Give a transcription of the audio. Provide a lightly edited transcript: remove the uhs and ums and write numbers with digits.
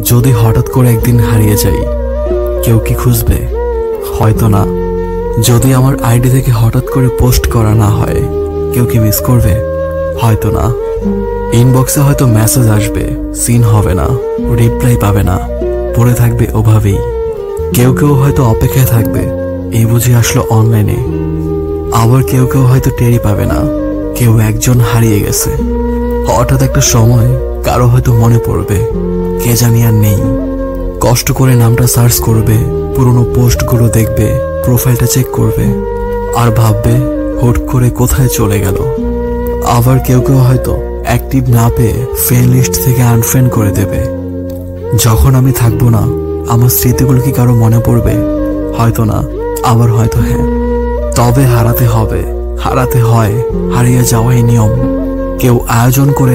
যদি হঠাৎ করে একদিন হারিয়ে যাই, কেউ কি খুঁজবে? হয়তো না। যদি আমার আইডি থেকে হঠাৎ করে পোস্ট করা না হয়, কেউ কি মিস করবে? হয়তো না। ইনবক্সে হয়তো মেসেজ আসবে, সিন হবে না, রিপ্লাই পাবে না, পড়ে থাকবে ওভাবেই। কেউ কেউ হয়তো অপেক্ষায় থাকবে, এই বুঝি আসলো অনলাইনে। আবার কেউ কেউ হয়তো টেরই পাবে না, কেউ একজন হারিয়ে গেছে। হঠাৎ একটা সময় কারো হয়তো মনে পড়বে, কে জানি আর নেই। কষ্ট করে নামটা সার্চ করবে, পুরনো পোস্টগুলো দেখবে, প্রোফাইলটা চেক করবে, আর ভাববে হুট করে কোথায় চলে গেল। আবার কেউ কেউ হয়তো অ্যাক্টিভ না পেয়ে ফ্রেন্ড লিস্ট থেকে আনফ্রেন্ড করে দেবে। যখন আমি থাকবো না, আমার স্মৃতিগুলো কি কারো মনে পড়বে? হয়তো না, আবার হয়তো হ্যাঁ। তবে হারাতে হবে, হারাতে হয়, হারিয়ে যাওয়াই নিয়ম। কেউ আয়োজন করে